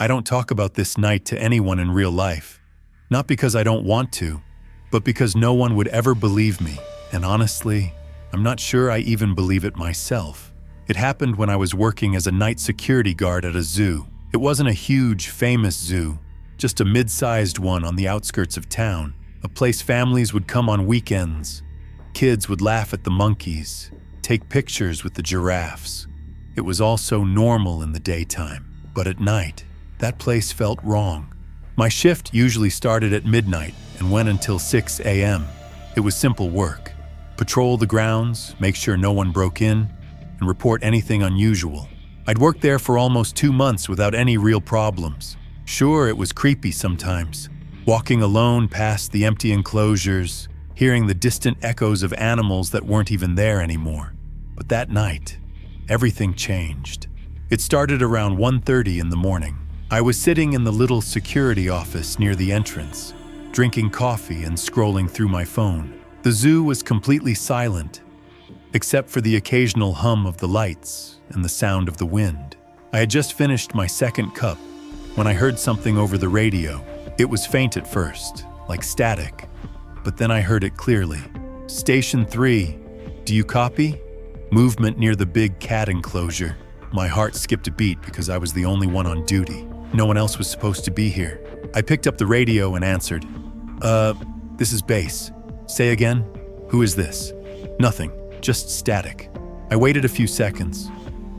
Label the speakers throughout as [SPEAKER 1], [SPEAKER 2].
[SPEAKER 1] I don't talk about this night to anyone in real life. Not because I don't want to, but because no one would ever believe me. And honestly, I'm not sure I even believe it myself. It happened when I was working as a night security guard at a zoo. It wasn't a huge, famous zoo, just a mid-sized one on the outskirts of town, a place families would come on weekends. Kids would laugh at the monkeys, take pictures with the giraffes. It was all so normal in the daytime, but at night, that place felt wrong. My shift usually started at midnight and went until 6 a.m. It was simple work. Patrol the grounds, make sure no one broke in, and report anything unusual. I'd worked there for almost 2 months without any real problems. Sure, it was creepy sometimes, walking alone past the empty enclosures, hearing the distant echoes of animals that weren't even there anymore. But that night, everything changed. It started around 1:30 in the morning. I was sitting in the little security office near the entrance, drinking coffee and scrolling through my phone. The zoo was completely silent, except for the occasional hum of the lights and the sound of the wind. I had just finished my second cup when I heard something over the radio. It was faint at first, like static, but then I heard it clearly. "Station 3, do you copy?" Movement near the big cat enclosure. My heart skipped a beat because I was the only one on duty. No one else was supposed to be here. I picked up the radio and answered. This is base. Say again? Who is this?" "Nothing, just static." I waited a few seconds,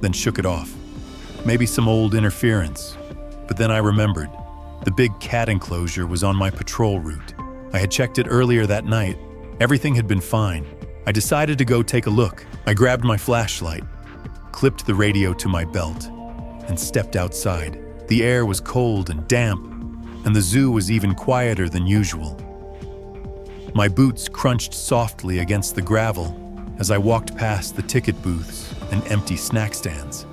[SPEAKER 1] then shook it off. Maybe some old interference. But then I remembered. The big cat enclosure was on my patrol route. I had checked it earlier that night. Everything had been fine. I decided to go take a look. I grabbed my flashlight, clipped the radio to my belt, and stepped outside. The air was cold and damp, and the zoo was even quieter than usual. My boots crunched softly against the gravel as I walked past the ticket booths and empty snack stands.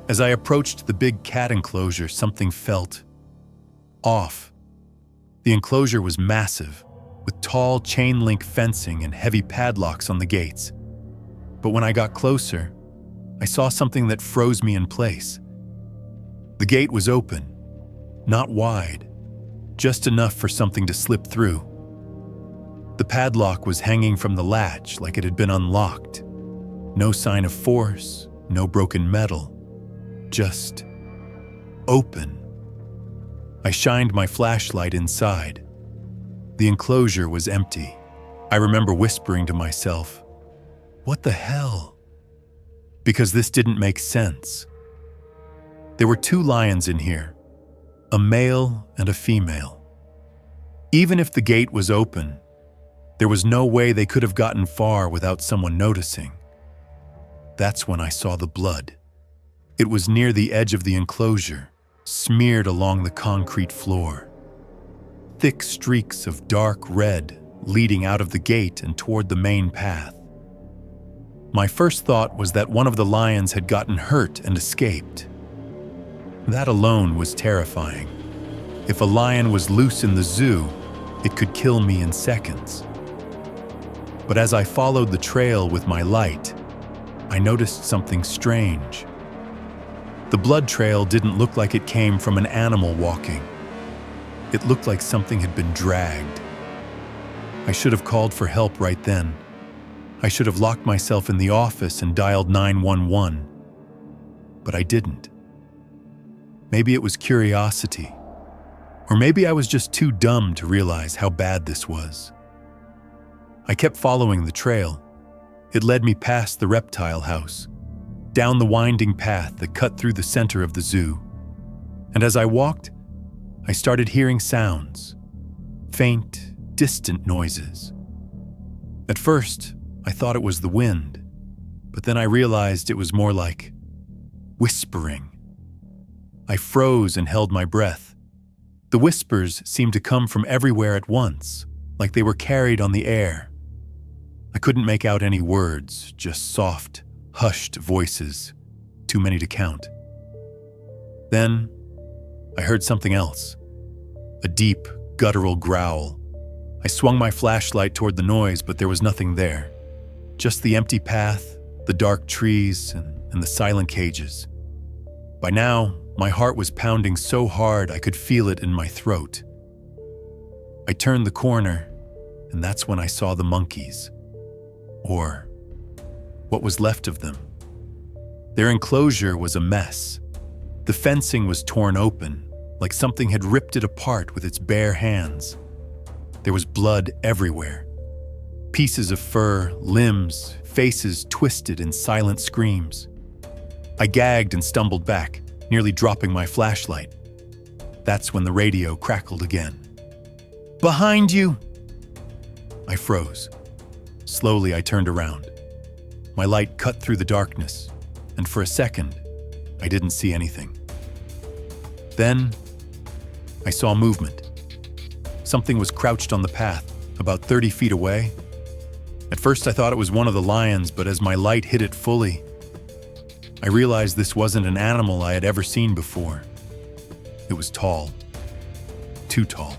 [SPEAKER 1] As I approached the big cat enclosure, something felt off. The enclosure was massive, with tall chain-link fencing and heavy padlocks on the gates. But when I got closer, I saw something that froze me in place. The gate was open, not wide, just enough for something to slip through. The padlock was hanging from the latch like it had been unlocked. No sign of force, no broken metal, just open. I shined my flashlight inside. The enclosure was empty. I remember whispering to myself, "What the hell?" Because this didn't make sense. There were 2 lions in here, a male and a female. Even if the gate was open, there was no way they could have gotten far without someone noticing. That's when I saw the blood. It was near the edge of the enclosure, smeared along the concrete floor. Thick streaks of dark red leading out of the gate and toward the main path. My first thought was that one of the lions had gotten hurt and escaped. That alone was terrifying. If a lion was loose in the zoo, it could kill me in seconds. But as I followed the trail with my light, I noticed something strange. The blood trail didn't look like it came from an animal walking. It looked like something had been dragged. I should have called for help right then. I should have locked myself in the office and dialed 911. But I didn't. Maybe it was curiosity. Or maybe I was just too dumb to realize how bad this was. I kept following the trail. It led me past the reptile house, down the winding path that cut through the center of the zoo. And as I walked, I started hearing sounds, faint, distant noises. At first, I thought it was the wind, but then I realized it was more like whispering. I froze and held my breath. The whispers seemed to come from everywhere at once, like they were carried on the air. I couldn't make out any words, just soft, hushed voices, too many to count. Then, I heard something else, a deep, guttural growl. I swung my flashlight toward the noise, but there was nothing there. Just the empty path, the dark trees, and the silent cages. By now, My heart was pounding so hard I could feel it in my throat. I turned the corner, and that's when I saw the monkeys. Or what was left of them. Their enclosure was a mess. The fencing was torn open, like something had ripped it apart with its bare hands. There was blood everywhere. Pieces of fur, limbs, faces twisted in silent screams. I gagged and stumbled back, nearly dropping my flashlight. That's when the radio crackled again. "Behind you!" I froze. Slowly, I turned around. My light cut through the darkness, and for a second, I didn't see anything. Then, I saw movement. Something was crouched on the path, about 30 feet away. At first, I thought it was one of the lions, but as my light hit it fully, I realized this wasn't an animal I had ever seen before. It was tall. Too tall.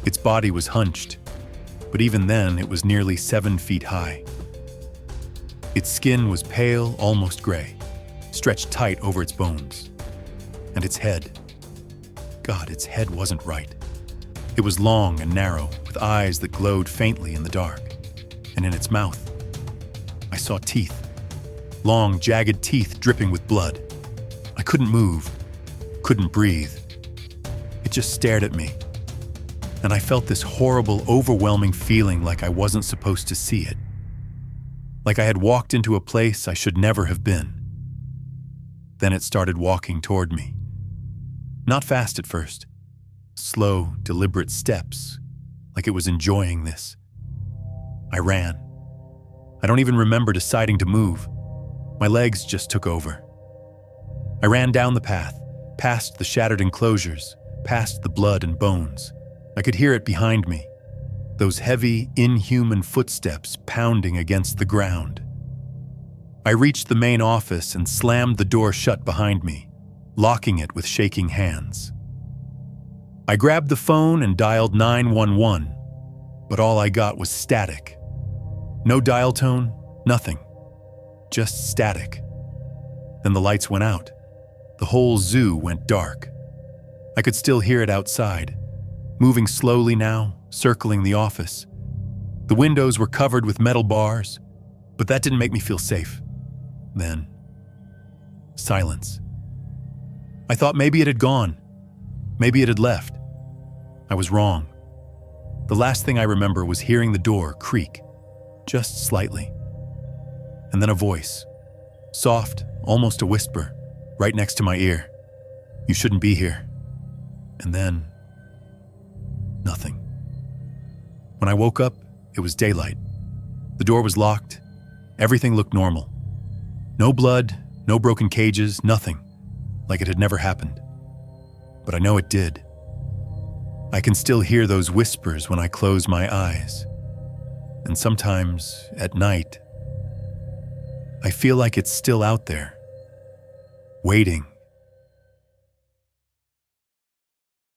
[SPEAKER 1] Its body was hunched, but even then, it was nearly 7 feet high. Its skin was pale, almost gray, stretched tight over its bones. And its head. God, its head wasn't right. It was long and narrow, with eyes that glowed faintly in the dark. And in its mouth, I saw teeth. Long, jagged teeth dripping with blood. I couldn't move, couldn't breathe. It just stared at me. And I felt this horrible, overwhelming feeling like I wasn't supposed to see it. Like I had walked into a place I should never have been. Then it started walking toward me. Not fast at first. Slow, deliberate steps, like it was enjoying this. I ran. I don't even remember deciding to move. My legs just took over. I ran down the path, past the shattered enclosures, past the blood and bones. I could hear it behind me, those heavy, inhuman footsteps pounding against the ground. I reached the main office and slammed the door shut behind me, locking it with shaking hands. I grabbed the phone and dialed 911, but all I got was static. No dial tone, nothing. Just static. Then the lights went out. The whole zoo went dark. I could still hear it outside, moving slowly now, circling the office. The windows were covered with metal bars, but that didn't make me feel safe. Then, silence. I thought maybe it had gone. Maybe it had left. I was wrong. The last thing I remember was hearing the door creak, just slightly. And then a voice, soft, almost a whisper, right next to my ear. "You shouldn't be here." And then, nothing. When I woke up, it was daylight. The door was locked. Everything looked normal. No blood, no broken cages, nothing. Like it had never happened. But I know it did. I can still hear those whispers when I close my eyes. And sometimes, at night, I feel like it's still out there, waiting.